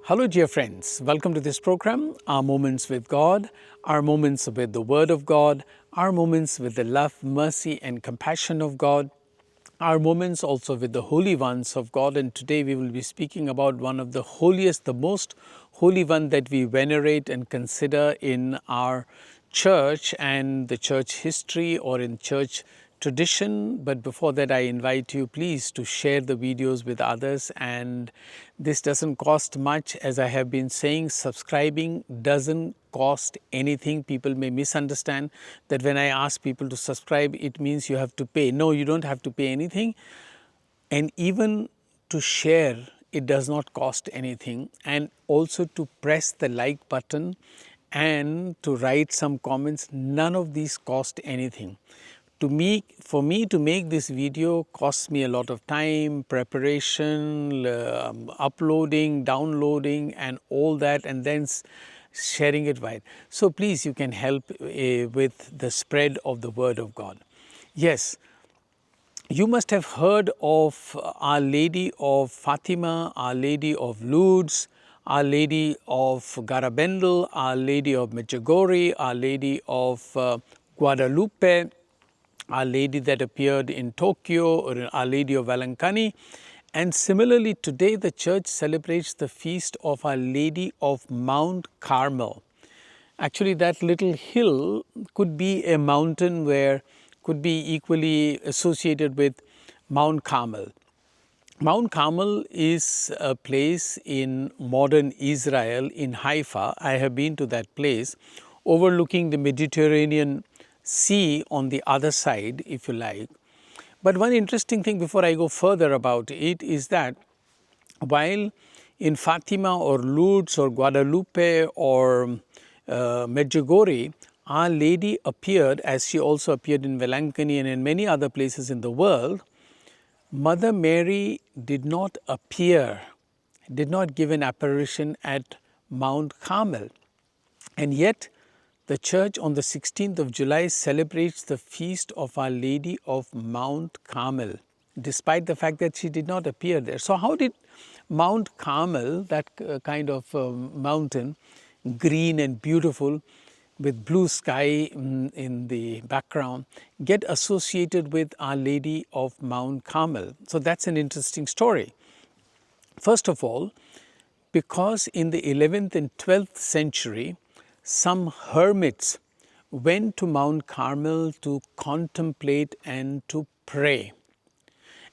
Hello dear friends, welcome to this program, our moments with God, our moments with the Word of God, our moments with the love, mercy and compassion of God, our moments also with the holy ones of God. And today we will be speaking about one of the holiest, the most holy one that we venerate and consider in our church and the church history or in church tradition. But before that, I invite you please to share the videos with others, and this doesn't cost much. As I have been saying, subscribing doesn't cost anything. People may misunderstand that when I ask people to subscribe, it means you have to pay. No, you don't have to pay anything. And even to share, it does not cost anything. And also to press the like button and to write some comments, none of these cost anything. For me to make this video costs me a lot of time, preparation, uploading, downloading and all that, and then sharing it wide. So please, you can help with the spread of the Word of God. Yes, you must have heard of Our Lady of Fatima, Our Lady of Lourdes, Our Lady of Garabandal, Our Lady of Medjugorie, Our Lady of Guadalupe, Our Lady that appeared in Tokyo, or Our Lady of Vellankani. And similarly, today the church celebrates the feast of Our Lady of Mount Carmel. Actually, that little hill could be a mountain where could be equally associated with Mount Carmel. Mount Carmel is a place in modern Israel, in Haifa. I have been to that place, overlooking the Mediterranean Sea on the other side, if you like. But one interesting thing before I go further about it is that while in Fatima or Lourdes or Guadalupe or Medjugorie, Our Lady appeared, as she also appeared in Vellankani and in many other places in the world, Mother Mary did not appear, did not give an apparition at Mount Carmel. And yet, the church on the 16th of July celebrates the feast of Our Lady of Mount Carmel, despite the fact that she did not appear there. So how did Mount Carmel, that kind of mountain, green and beautiful, with blue sky in the background, get associated with Our Lady of Mount Carmel? So that's an interesting story. First of all, because in the 11th and 12th century, some hermits went to Mount Carmel to contemplate and to pray.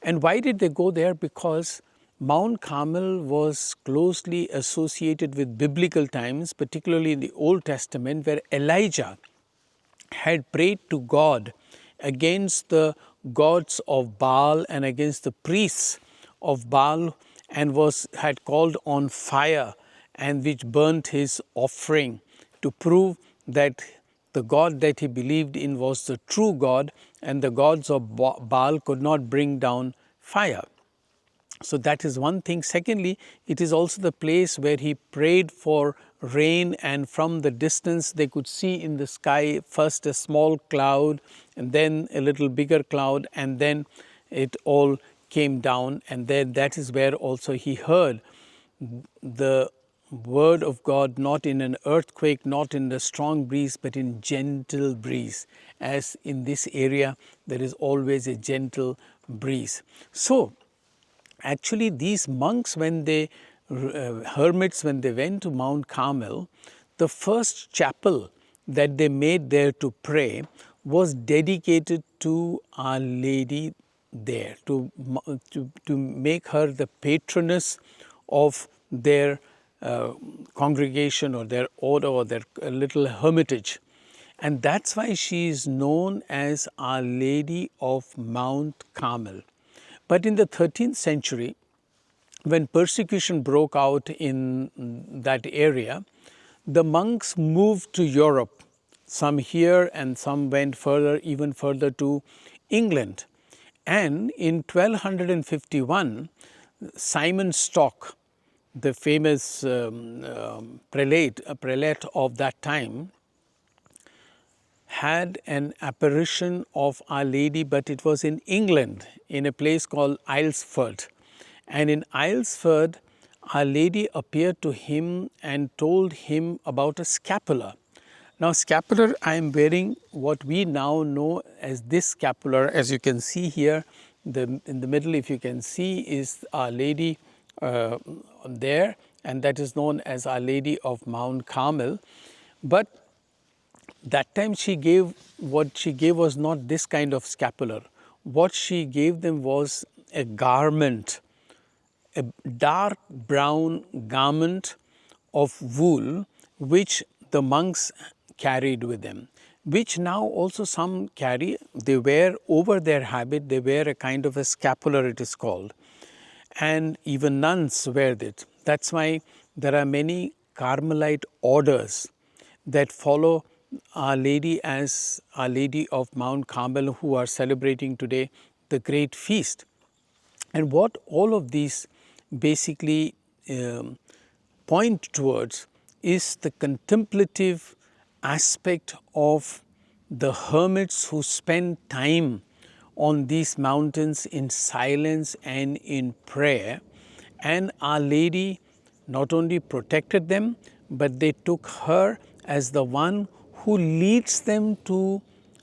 And why did they go there? Because Mount Carmel was closely associated with biblical times, particularly in the Old Testament, where Elijah had prayed to God against the gods of Baal and against the priests of Baal, and had called on fire, and which burnt his offering, to prove that the God that he believed in was the true God, and the gods of Baal could not bring down fire. So that is one thing. Secondly, it is also the place where he prayed for rain, and from the distance they could see in the sky first a small cloud and then a little bigger cloud, and then it all came down, and then that is where also he heard the word of God, not in an earthquake, not in a strong breeze, but in gentle breeze, as in this area there is always a gentle breeze. So actually, these monks, hermits, when they went to Mount Carmel, the first chapel that they made there to pray was dedicated to Our Lady there, to make her the patroness of their congregation or their order or their little hermitage. And that's why she is known as Our Lady of Mount Carmel. But in the 13th century, when persecution broke out in that area, the monks moved to Europe, some here and some went further, even further to England. And in 1251, Simon Stock, the famous prelate of that time, had an apparition of Our Lady, but it was in England, in a place called Aylesford. And in Aylesford, Our Lady appeared to him and told him about a scapular. Now, scapular, I am wearing what we now know as this scapular. As you can see here, in the middle, if you can see, is Our Lady there, and that is known as Our Lady of Mount Carmel. But that time what she gave was not this kind of scapular. What she gave them was a garment, a dark brown garment of wool, which the monks carried with them, which now also some carry. They wear over their habit, they wear a kind of a scapular, it is called, and even nuns wear it. That's why there are many Carmelite orders that follow Our Lady as Our Lady of Mount Carmel, who are celebrating today the great feast. And what all of these basically point towards is the contemplative aspect of the hermits who spend time on these mountains in silence and in prayer. And Our Lady not only protected them, but they took her as the one who leads them to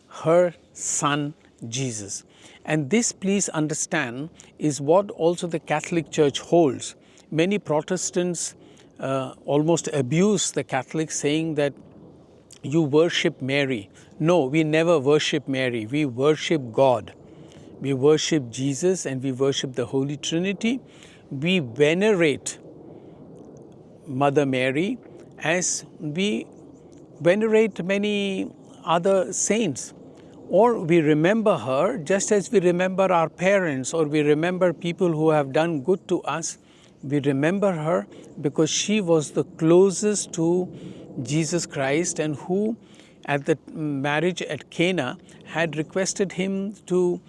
her Son Jesus. And this, please understand, is what also the Catholic Church holds. Many Protestants almost abuse the Catholics, saying that you worship Mary. No, we never worship Mary. We worship God. We worship Jesus and we worship the Holy Trinity. We venerate Mother Mary as we venerate many other saints. Or we remember her just as we remember our parents, or we remember people who have done good to us. We remember her because she was the closest to Jesus Christ, and who at the marriage at Cana had requested him to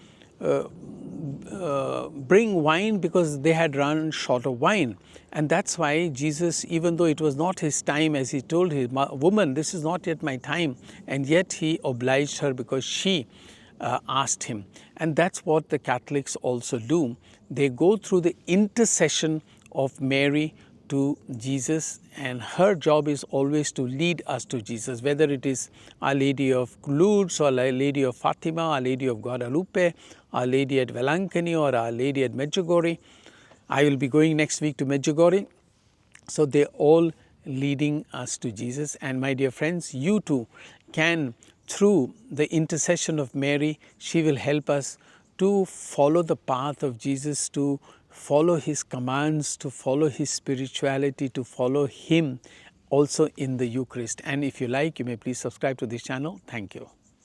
bring wine because they had run short of wine. And that's why Jesus, even though it was not his time, as he told his woman, this is not yet my time, and yet he obliged her because she asked him. And that's what the Catholics also do. They go through the intercession of Mary to Jesus, and her job is always to lead us to Jesus, whether it is Our Lady of Lourdes or Our Lady of Fatima, Our Lady of Guadalupe, Our Lady at Vellankani, or Our Lady at Medjugorie. I will be going next week to Medjugorie. So they're all leading us to Jesus. And my dear friends, you too can, through the intercession of Mary, she will help us to follow the path of Jesus, to follow his commands, to follow his spirituality, to follow him also in the Eucharist. And if you like, you may please subscribe to this channel. Thank you.